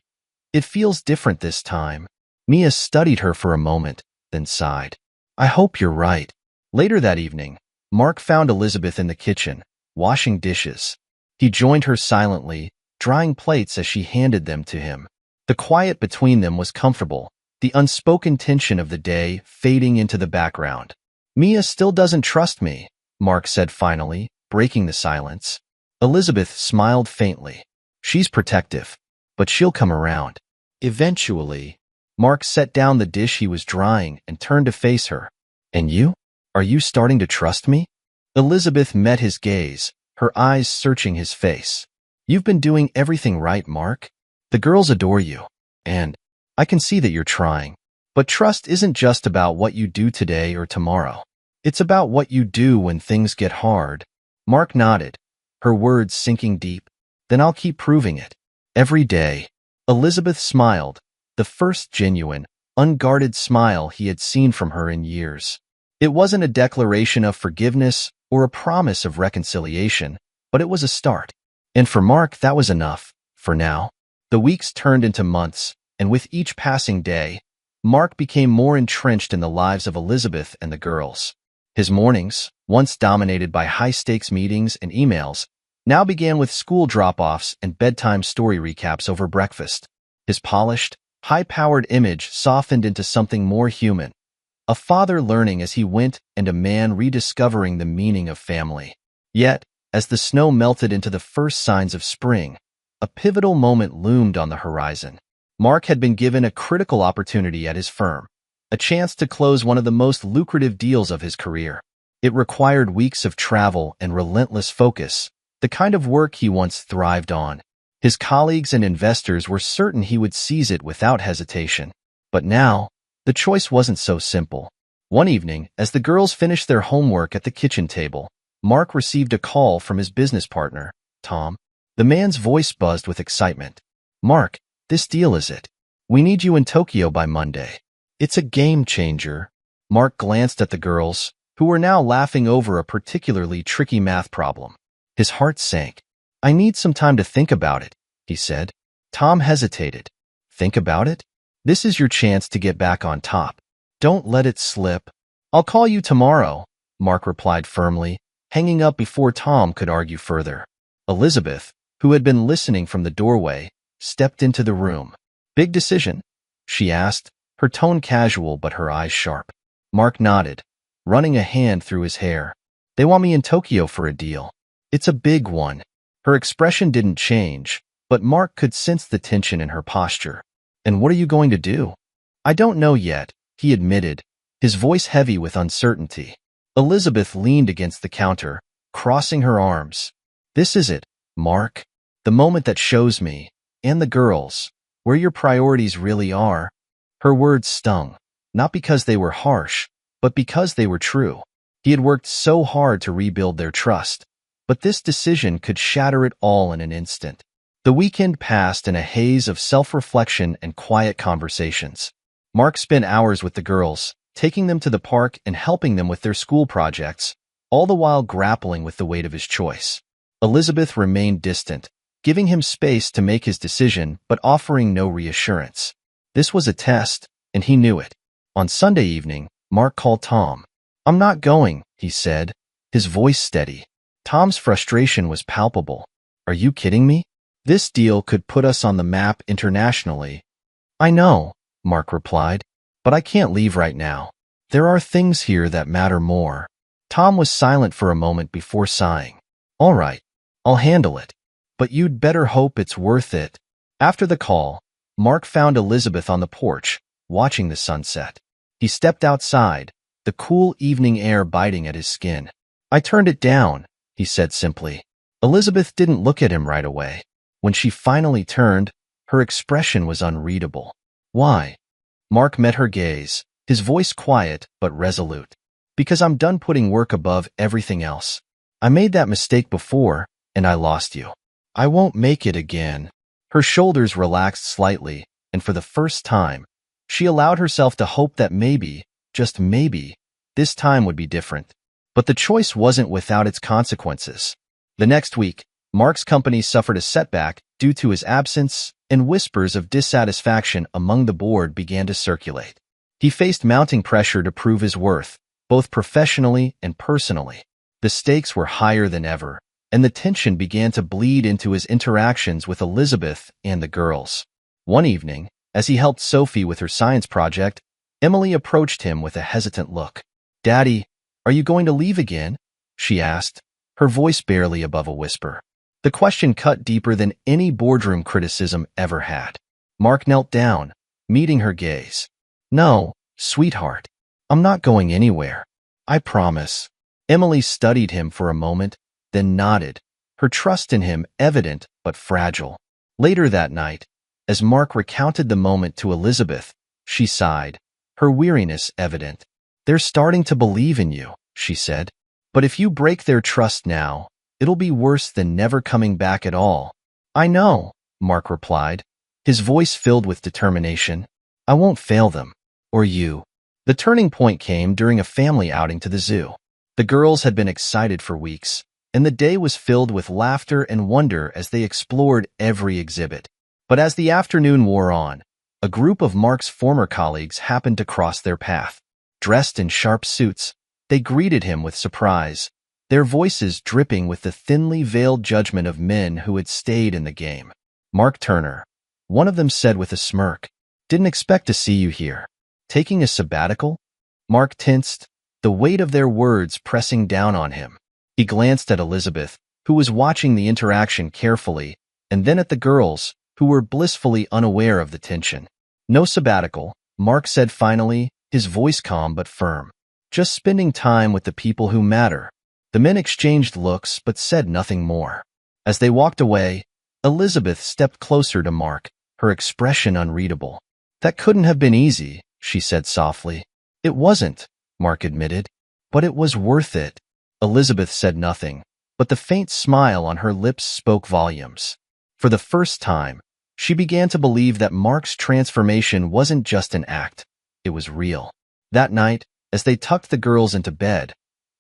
it feels different this time." Mia studied her for a moment, then sighed. "I hope you're right." Later that evening, Mark found Elizabeth in the kitchen, washing dishes. He joined her silently, drying plates as she handed them to him. The quiet between them was comfortable, the unspoken tension of the day fading into the background. "Mia still doesn't trust me," Mark said finally, breaking the silence. Elizabeth smiled faintly. "She's protective, but she'll come around. Eventually." Mark set down the dish he was drying and turned to face her. "And you? Are you starting to trust me?" Elizabeth met his gaze, her eyes searching his face. "You've been doing everything right, Mark. The girls adore you, and I can see that you're trying. But trust isn't just about what you do today or tomorrow. It's about what you do when things get hard." Mark nodded, her words sinking deep. "Then I'll keep proving it. Every day." Elizabeth smiled, the first genuine, unguarded smile he had seen from her in years. It wasn't a declaration of forgiveness or a promise of reconciliation, but it was a start. And for Mark, that was enough, for now. The weeks turned into months, and with each passing day, Mark became more entrenched in the lives of Elizabeth and the girls. His mornings, once dominated by high-stakes meetings and emails, now began with school drop-offs and bedtime story recaps over breakfast. His polished, high-powered image softened into something more human. A father learning as he went and a man rediscovering the meaning of family. Yet, as the snow melted into the first signs of spring, a pivotal moment loomed on the horizon. Mark had been given a critical opportunity at his firm, a chance to close one of the most lucrative deals of his career. It required weeks of travel and relentless focus, the kind of work he once thrived on. His colleagues and investors were certain he would seize it without hesitation. But now, the choice wasn't so simple. One evening, as the girls finished their homework at the kitchen table, Mark received a call from his business partner, Tom. The man's voice buzzed with excitement. "Mark, this deal is it. We need you in Tokyo by Monday. It's a game changer." Mark glanced at the girls, who were now laughing over a particularly tricky math problem. His heart sank. "I need some time to think about it," he said. Tom hesitated. "Think about it? This is your chance to get back on top. Don't let it slip." "I'll call you tomorrow," Mark replied firmly, hanging up before Tom could argue further. Elizabeth, who had been listening from the doorway, stepped into the room. "Big decision?" she asked, her tone casual but her eyes sharp. Mark nodded, running a hand through his hair. "They want me in Tokyo for a deal. It's a big one." Her expression didn't change, but Mark could sense the tension in her posture. "And what are you going to do?" "I don't know yet," he admitted, his voice heavy with uncertainty. Elizabeth leaned against the counter, crossing her arms. "This is it, Mark. The moment that shows me, and the girls, where your priorities really are." Her words stung, not because they were harsh, but because they were true. He had worked so hard to rebuild their trust, but this decision could shatter it all in an instant. The weekend passed in a haze of self-reflection and quiet conversations. Mark spent hours with the girls, taking them to the park and helping them with their school projects, all the while grappling with the weight of his choice. Elizabeth remained distant, giving him space to make his decision but offering no reassurance. This was a test, and he knew it. On Sunday evening, Mark called Tom. "I'm not going," he said, his voice steady. Tom's frustration was palpable. "Are you kidding me? This deal could put us on the map internationally." "I know," Mark replied, "but I can't leave right now. There are things here that matter more." Tom was silent for a moment before sighing. "All right, I'll handle it. But you'd better hope it's worth it." After the call, Mark found Elizabeth on the porch, watching the sunset. He stepped outside, the cool evening air biting at his skin. "I turned it down," he said simply. Elizabeth didn't look at him right away. When she finally turned, her expression was unreadable. "Why?" Mark met her gaze, his voice quiet but resolute. "Because I'm done putting work above everything else. I made that mistake before, and I lost you. I won't make it again." Her shoulders relaxed slightly, and for the first time, she allowed herself to hope that maybe, just maybe, this time would be different. But the choice wasn't without its consequences. The next week, Mark's company suffered a setback due to his absence, and whispers of dissatisfaction among the board began to circulate. He faced mounting pressure to prove his worth, both professionally and personally. The stakes were higher than ever, and the tension began to bleed into his interactions with Elizabeth and the girls. One evening, as he helped Sophie with her science project, Emily approached him with a hesitant look. "Daddy, are you going to leave again?" she asked, her voice barely above a whisper. The question cut deeper than any boardroom criticism ever had. Mark knelt down, meeting her gaze. "No, sweetheart. I'm not going anywhere. I promise." Emily studied him for a moment, then nodded, her trust in him evident but fragile. Later that night, as Mark recounted the moment to Elizabeth, she sighed, her weariness evident. "They're starting to believe in you," she said. "But if you break their trust now, it'll be worse than never coming back at all." "I know," Mark replied, his voice filled with determination. "I won't fail them. Or you." The turning point came during a family outing to the zoo. The girls had been excited for weeks, and the day was filled with laughter and wonder as they explored every exhibit. But as the afternoon wore on, a group of Mark's former colleagues happened to cross their path. Dressed in sharp suits, they greeted him with surprise, their voices dripping with the thinly veiled judgment of men who had stayed in the game. "Mark Turner," one of them said with a smirk. "Didn't expect to see you here. Taking a sabbatical?" Mark tensed, the weight of their words pressing down on him. He glanced at Elizabeth, who was watching the interaction carefully, and then at the girls, who were blissfully unaware of the tension. "No sabbatical," Mark said finally, his voice calm but firm. "Just spending time with the people who matter." The men exchanged looks but said nothing more. As they walked away, Elizabeth stepped closer to Mark, her expression unreadable. "That couldn't have been easy," she said softly. "It wasn't," Mark admitted. "But it was worth it." Elizabeth said nothing, but the faint smile on her lips spoke volumes. For the first time, she began to believe that Mark's transformation wasn't just an act, it was real. That night, as they tucked the girls into bed,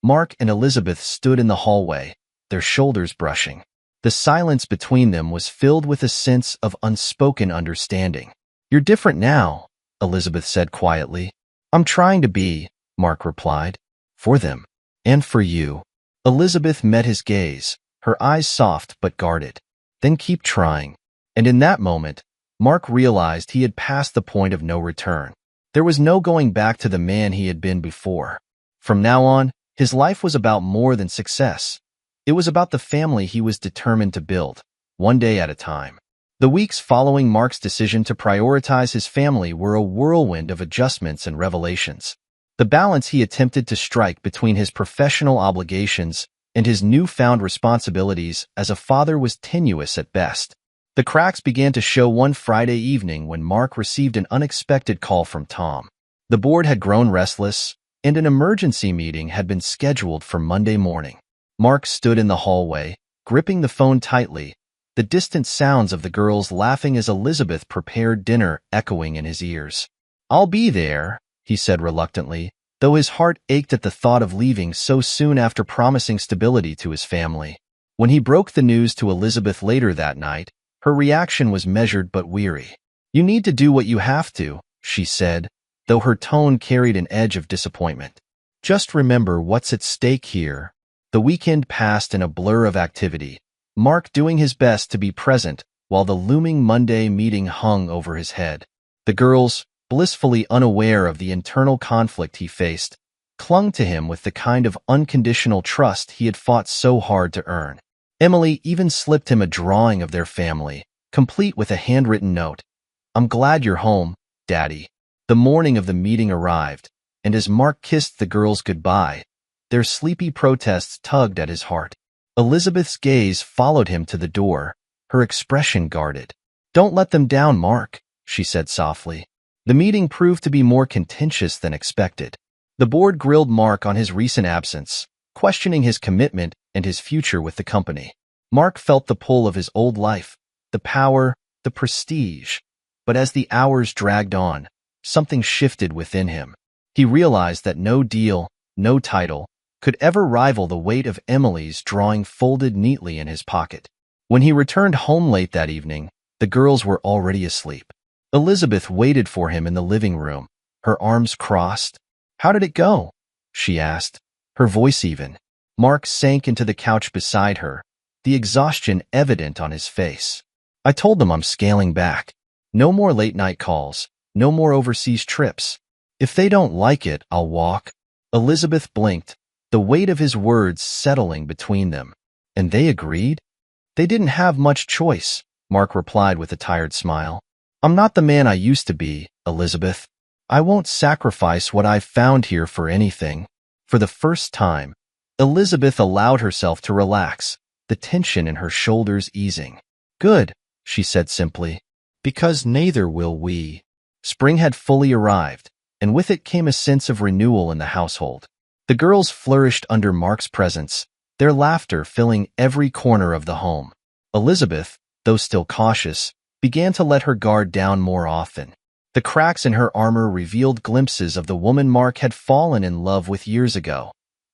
Mark and Elizabeth stood in the hallway, their shoulders brushing. The silence between them was filled with a sense of unspoken understanding. "You're different now," Elizabeth said quietly. "I'm trying to be," Mark replied. "For them. And for you." Elizabeth met his gaze, her eyes soft but guarded. "Then keep trying." And in that moment, Mark realized he had passed the point of no return. There was no going back to the man he had been before. From now on, his life was about more than success. It was about the family he was determined to build, one day at a time. The weeks following Mark's decision to prioritize his family were a whirlwind of adjustments and revelations. The balance he attempted to strike between his professional obligations and his newfound responsibilities as a father was tenuous at best. The cracks began to show one Friday evening when Mark received an unexpected call from Tom. The board had grown restless, and an emergency meeting had been scheduled for Monday morning. Mark stood in the hallway, gripping the phone tightly, the distant sounds of the girls laughing as Elizabeth prepared dinner echoing in his ears. "I'll be there," he said reluctantly, though his heart ached at the thought of leaving so soon after promising stability to his family. When he broke the news to Elizabeth later that night, her reaction was measured but weary. "You need to do what you have to," she said, though her tone carried an edge of disappointment. "Just remember what's at stake here." The weekend passed in a blur of activity, Mark doing his best to be present while the looming Monday meeting hung over his head. The girls, blissfully unaware of the internal conflict he faced, clung to him with the kind of unconditional trust he had fought so hard to earn. Emily even slipped him a drawing of their family, complete with a handwritten note. "I'm glad you're home, Daddy." The morning of the meeting arrived, and as Mark kissed the girls goodbye, their sleepy protests tugged at his heart. Elizabeth's gaze followed him to the door, her expression guarded. "Don't let them down, Mark," she said softly. The meeting proved to be more contentious than expected. The board grilled Mark on his recent absence, questioning his commitment and his future with the company. Mark felt the pull of his old life, the power, the prestige. But as the hours dragged on, something shifted within him. He realized that no deal, no title, could ever rival the weight of Emily's drawing folded neatly in his pocket. When he returned home late that evening, the girls were already asleep. Elizabeth waited for him in the living room, her arms crossed. "How did it go?" she asked, her voice even. Mark sank into the couch beside her, the exhaustion evident on his face. "I told them I'm scaling back. No more late-night calls, no more overseas trips. If they don't like it, I'll walk." Elizabeth blinked, the weight of his words settling between them. "And they agreed?" "They didn't have much choice," Mark replied with a tired smile. "I'm not the man I used to be, Elizabeth. I won't sacrifice what I've found here for anything." For the first time, Elizabeth allowed herself to relax, the tension in her shoulders easing. "Good," she said simply, "because neither will we." Spring had fully arrived, and with it came a sense of renewal in the household. The girls flourished under Mark's presence, their laughter filling every corner of the home. Elizabeth, though still cautious, began to let her guard down more often. The cracks in her armor revealed glimpses of the woman Mark had fallen in love with years ago.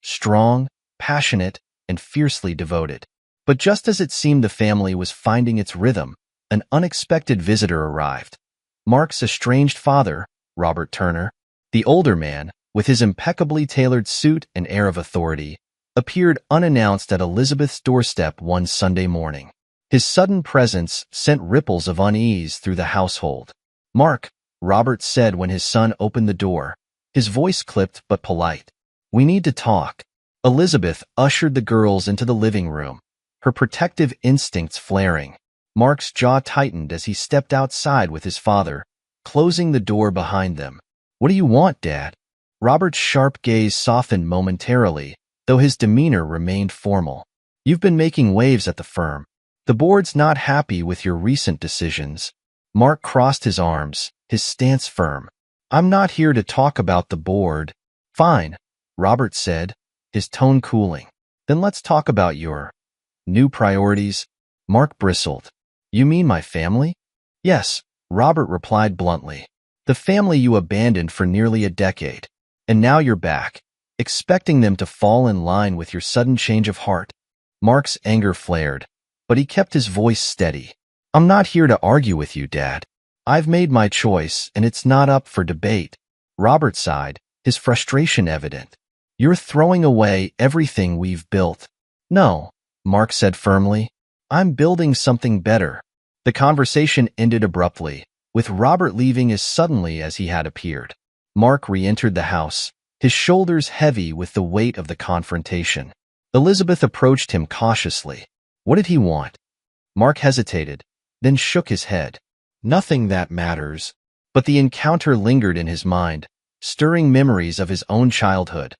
strong, passionate, and fiercely devoted. But just as it seemed the family was finding its rhythm, an unexpected visitor arrived. Mark's estranged father, Robert Turner, the older man, with his impeccably tailored suit and air of authority, appeared unannounced at Elizabeth's doorstep one Sunday morning. His sudden presence sent ripples of unease through the household. "Mark," Robert said when his son opened the door, his voice clipped but polite. "We need to talk." Elizabeth ushered the girls into the living room, her protective instincts flaring. Mark's jaw tightened as he stepped outside with his father, closing the door behind them. "What do you want, Dad?" Robert's sharp gaze softened momentarily, though his demeanor remained formal. "You've been making waves at the firm. The board's not happy with your recent decisions." Mark crossed his arms, his stance firm. "I'm not here to talk about the board." "Fine," Robert said, his tone cooling. "Then let's talk about your new priorities." Mark bristled. "You mean my family?" "Yes," Robert replied bluntly. "The family you abandoned for nearly a decade. And now you're back, expecting them to fall in line with your sudden change of heart." Mark's anger flared, but he kept his voice steady. "I'm not here to argue with you, Dad. I've made my choice, and it's not up for debate." Robert sighed, his frustration evident. "You're throwing away everything we've built." "No," Mark said firmly. "I'm building something better." The conversation ended abruptly, with Robert leaving as suddenly as he had appeared. Mark re-entered the house, his shoulders heavy with the weight of the confrontation. Elizabeth approached him cautiously. What did he want? Mark hesitated, then shook his head. "Nothing that matters." But the encounter lingered in his mind, stirring memories of his own childhood.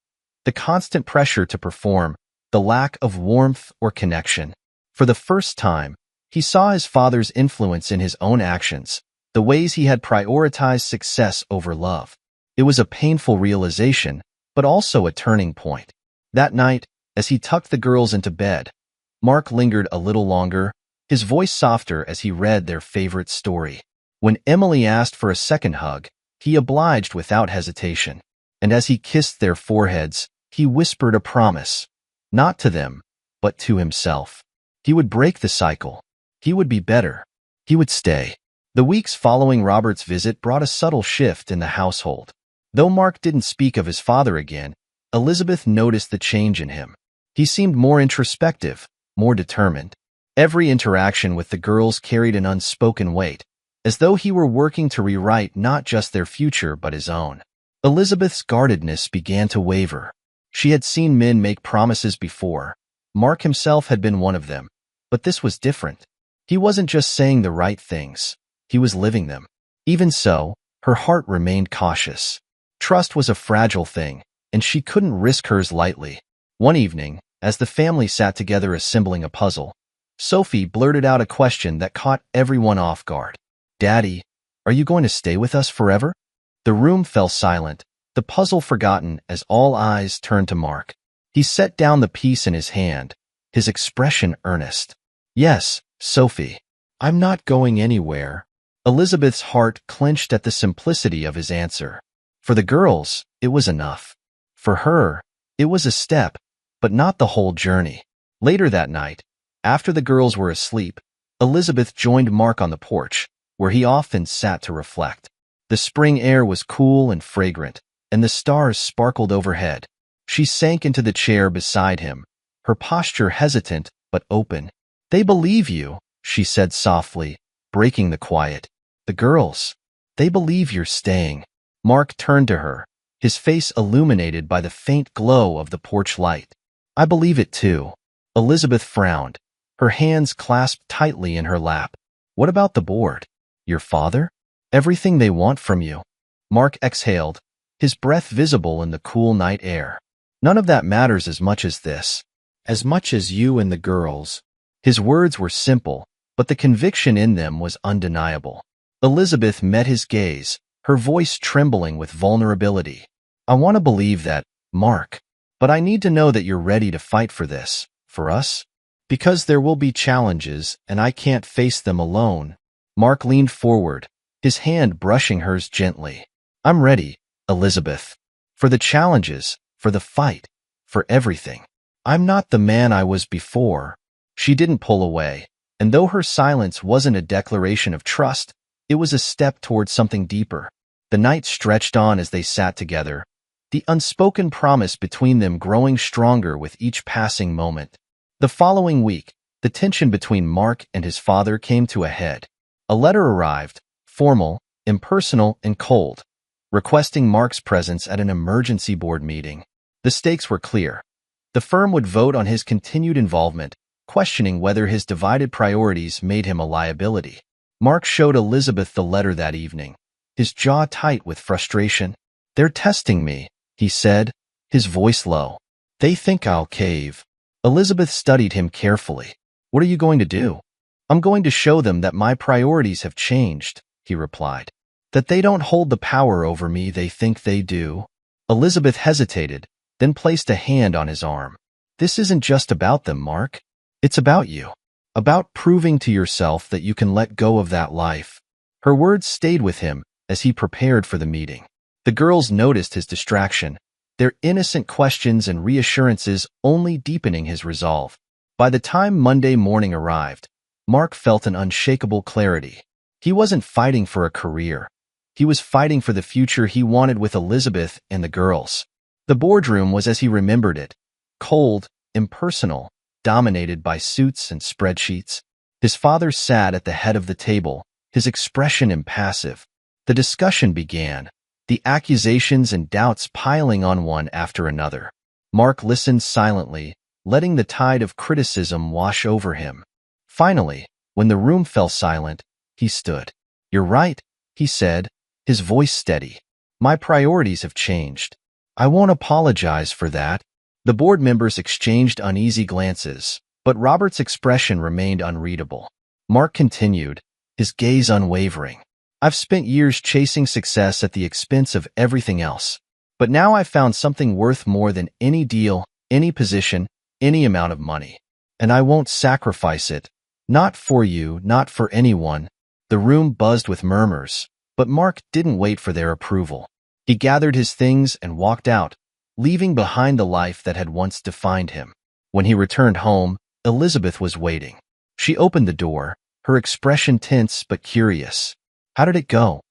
The constant pressure to perform, the lack of warmth or connection. For the first time, he saw his father's influence in his own actions, the ways he had prioritized success over love. It was a painful realization, but also a turning point. That night, as he tucked the girls into bed, Mark lingered a little longer, his voice softer as he read their favorite story. When Emily asked for a second hug, he obliged without hesitation. And as he kissed their foreheads, he whispered a promise. Not to them, but to himself. He would break the cycle. He would be better. He would stay. The weeks following Robert's visit brought a subtle shift in the household. Though Mark didn't speak of his father again, Elizabeth noticed the change in him. He seemed more introspective, more determined. Every interaction with the girls carried an unspoken weight, as though he were working to rewrite not just their future but his own. Elizabeth's guardedness began to waver. She had seen men make promises before. Mark himself had been one of them, but this was different. He wasn't just saying the right things. He was living them. Even so, her heart remained cautious. Trust was a fragile thing, and she couldn't risk hers lightly. One evening, as the family sat together assembling a puzzle, Sophie blurted out a question that caught everyone off guard. "Daddy, are you going to stay with us forever?" The room fell silent, the puzzle forgotten as all eyes turned to Mark. He set down the piece in his hand, his expression earnest. "Yes, Sophie. I'm not going anywhere." Elizabeth's heart clenched at the simplicity of his answer. For the girls, it was enough. For her, it was a step, but not the whole journey. Later that night, after the girls were asleep, Elizabeth joined Mark on the porch, where he often sat to reflect. The spring air was cool and fragrant, and the stars sparkled overhead. She sank into the chair beside him, her posture hesitant but open. "They believe you," she said softly, breaking the quiet. "The girls, they believe you're staying." Mark turned to her, his face illuminated by the faint glow of the porch light. "I believe it too." Elizabeth frowned, her hands clasped tightly in her lap. "What about the board? Your father? Everything they want from you?" Mark exhaled, his breath visible in the cool night air. "None of that matters as much as this. As much as you and the girls." His words were simple, but the conviction in them was undeniable. Elizabeth met his gaze, her voice trembling with vulnerability. "I want to believe that, Mark. But I need to know that you're ready to fight for this, for us. Because there will be challenges, and I can't face them alone." Mark leaned forward, his hand brushing hers gently. "I'm ready, Elizabeth. For the challenges, for the fight, for everything. I'm not the man I was before. She didn't pull away, and though her silence wasn't a declaration of trust, it was a step towards something deeper. The night stretched on as they sat together, the unspoken promise between them growing stronger with each passing moment. The following week, the tension between Mark and his father came to a head. A letter arrived, formal, impersonal, and cold, requesting Mark's presence at an emergency board meeting. The stakes were clear. The firm would vote on his continued involvement, questioning whether his divided priorities made him a liability. Mark showed Elizabeth the letter that evening, his jaw tight with frustration. "They're testing me," he said, his voice low. "They think I'll cave." Elizabeth studied him carefully. "What are you going to do?" "I'm going to show them that my priorities have changed," he replied. "That they don't hold the power over me they think they do." Elizabeth hesitated, then placed a hand on his arm. "This isn't just about them, Mark. It's about you. About proving to yourself that you can let go of that life." Her words stayed with him as he prepared for the meeting. The girls noticed his distraction, their innocent questions and reassurances only deepening his resolve. By the time Monday morning arrived, Mark felt an unshakable clarity. He wasn't fighting for a career. He was fighting for the future he wanted with Elizabeth and the girls. The boardroom was as he remembered it, cold, impersonal, dominated by suits and spreadsheets. His father sat at the head of the table, his expression impassive. The discussion began, the accusations and doubts piling on one after another. Mark listened silently, letting the tide of criticism wash over him. Finally, when the room fell silent, he stood. "You're right," he said, his voice steady. "My priorities have changed. I won't apologize for that." The board members exchanged uneasy glances, but Robert's expression remained unreadable. Mark continued, his gaze unwavering. "I've spent years chasing success at the expense of everything else. But now I've found something worth more than any deal, any position, any amount of money. And I won't sacrifice it. Not for you, not for anyone." The room buzzed with murmurs, but Mark didn't wait for their approval. He gathered his things and walked out, leaving behind the life that had once defined him. When he returned home, Elizabeth was waiting. She opened the door, her expression tense but curious. "How did it go?"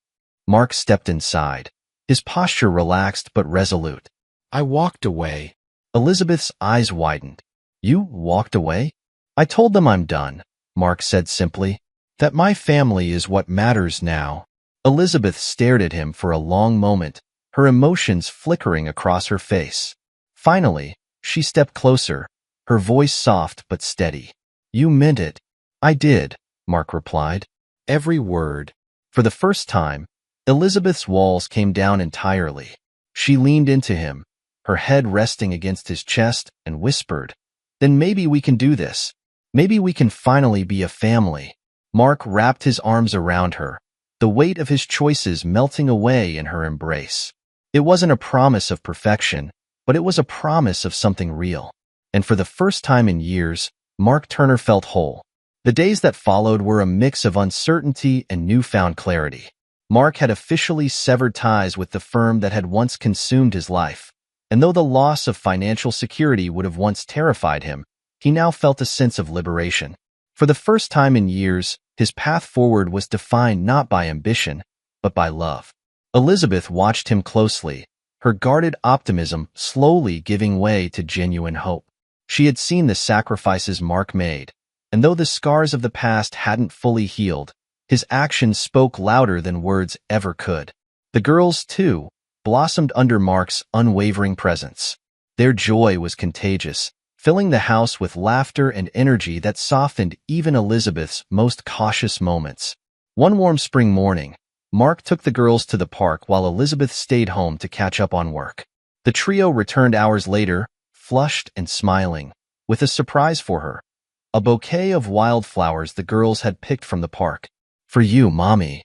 Mark stepped inside, his posture relaxed but resolute. "I walked away." Elizabeth's eyes widened. "You walked away?" "I told them I'm done," Mark said simply. "That my family is what matters now." Elizabeth stared at him for a long moment, her emotions flickering across her face. Finally, she stepped closer, her voice soft but steady. "You meant it." "I did," Mark replied. "Every word." For the first time, Elizabeth's walls came down entirely. She leaned into him, her head resting against his chest, and whispered, "Then maybe we can do this. Maybe we can finally be a family." Mark wrapped his arms around her, the weight of his choices melting away in her embrace. It wasn't a promise of perfection, but it was a promise of something real. And for the first time in years, Mark Turner felt whole. The days that followed were a mix of uncertainty and newfound clarity. Mark had officially severed ties with the firm that had once consumed his life, and though the loss of financial security would have once terrified him, he now felt a sense of liberation. For the first time in years, his path forward was defined not by ambition, but by love. Elizabeth watched him closely, her guarded optimism slowly giving way to genuine hope. She had seen the sacrifices Mark made, and though the scars of the past hadn't fully healed, his actions spoke louder than words ever could. The girls, too, blossomed under Mark's unwavering presence. Their joy was contagious, filling the house with laughter and energy that softened even Elizabeth's most cautious moments. One warm spring morning, Mark took the girls to the park while Elizabeth stayed home to catch up on work. The trio returned hours later, flushed and smiling, with a surprise for her. A bouquet of wildflowers the girls had picked from the park. "For you, Mommy,"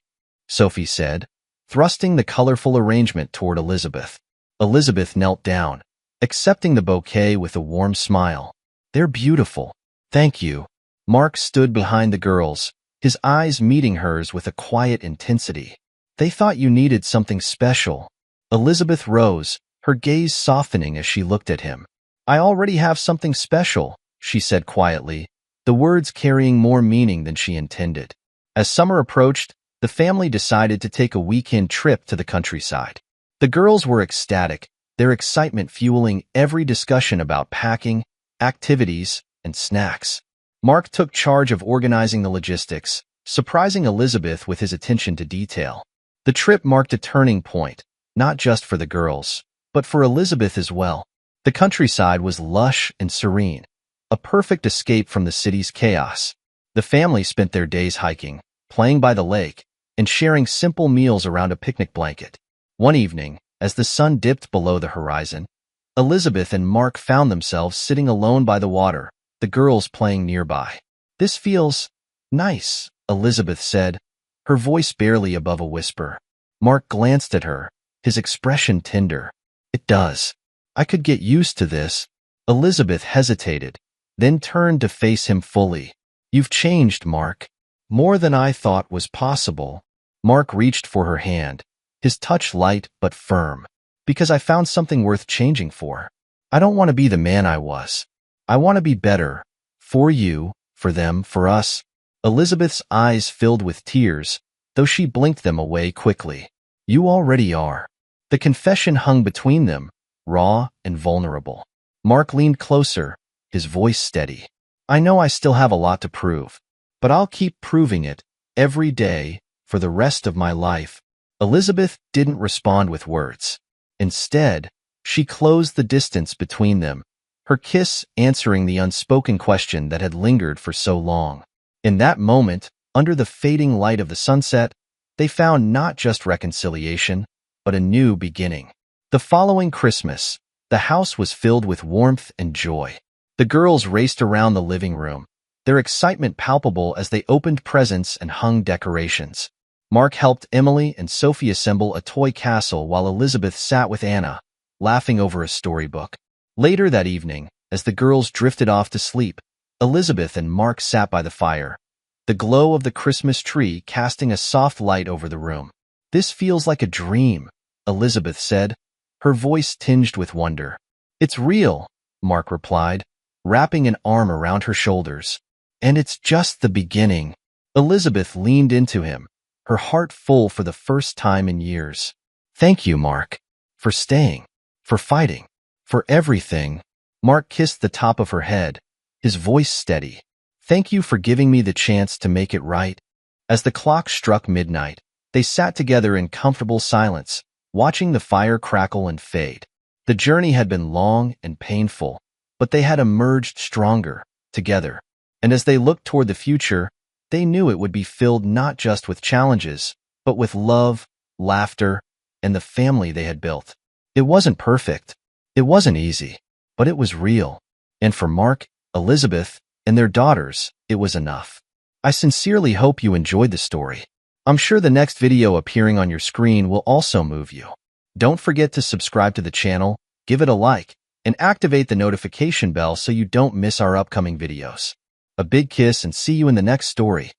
Sophie said, thrusting the colorful arrangement toward Elizabeth. Elizabeth knelt down, accepting the bouquet with a warm smile. "They're beautiful. Thank you." Mark stood behind the girls, his eyes meeting hers with a quiet intensity. "They thought you needed something special." Elizabeth rose, her gaze softening as she looked at him. I already have something special, she said quietly, the words carrying more meaning than she intended. As summer approached, the family decided to take a weekend trip to the countryside. The girls were ecstatic, their excitement fueling every discussion about packing, activities, and snacks. Mark took charge of organizing the logistics, surprising Elizabeth with his attention to detail. The trip marked a turning point, not just for the girls, but for Elizabeth as well. The countryside was lush and serene, a perfect escape from the city's chaos. The family spent their days hiking, playing by the lake, and sharing simple meals around a picnic blanket. One evening, as the sun dipped below the horizon, Elizabeth and Mark found themselves sitting alone by the water, the girls playing nearby. "This feels nice," Elizabeth said, her voice barely above a whisper. Mark glanced at her, his expression tender. "It does. I could get used to this." Elizabeth hesitated, then turned to face him fully. "You've changed, Mark. More than I thought was possible." Mark reached for her hand, his touch light but firm. "Because I found something worth changing for. I don't want to be the man I was. I want to be better. For you, for them, for us." Elizabeth's eyes filled with tears, though she blinked them away quickly. "You already are." The confession hung between them, raw and vulnerable. Mark leaned closer, his voice steady. "I know I still have a lot to prove, but I'll keep proving it, every day, for the rest of my life." Elizabeth didn't respond with words. Instead, she closed the distance between them, her kiss answering the unspoken question that had lingered for so long. In that moment, under the fading light of the sunset, they found not just reconciliation, but a new beginning. The following Christmas, the house was filled with warmth and joy. The girls raced around the living room, their excitement palpable as they opened presents and hung decorations. Mark helped Emily and Sophie assemble a toy castle while Elizabeth sat with Anna, laughing over a storybook. Later that evening, as the girls drifted off to sleep, Elizabeth and Mark sat by the fire, the glow of the Christmas tree casting a soft light over the room. "This feels like a dream," Elizabeth said, her voice tinged with wonder. "It's real," Mark replied, wrapping an arm around her shoulders. "And it's just the beginning." Elizabeth leaned into him, her heart full for the first time in years. "Thank you, Mark, for staying, for fighting, for everything." Mark kissed the top of her head, his voice steady. "Thank you for giving me the chance to make it right." As the clock struck midnight, they sat together in comfortable silence, watching the fire crackle and fade. The journey had been long and painful, but they had emerged stronger, together. And as they looked toward the future, they knew it would be filled not just with challenges, but with love, laughter, and the family they had built. It wasn't perfect. It wasn't easy, but it was real. And for Mark, Elizabeth, and their daughters, it was enough. I sincerely hope you enjoyed the story. I'm sure the next video appearing on your screen will also move you. Don't forget to subscribe to the channel, give it a like, and activate the notification bell so you don't miss our upcoming videos. A big kiss and see you in the next story.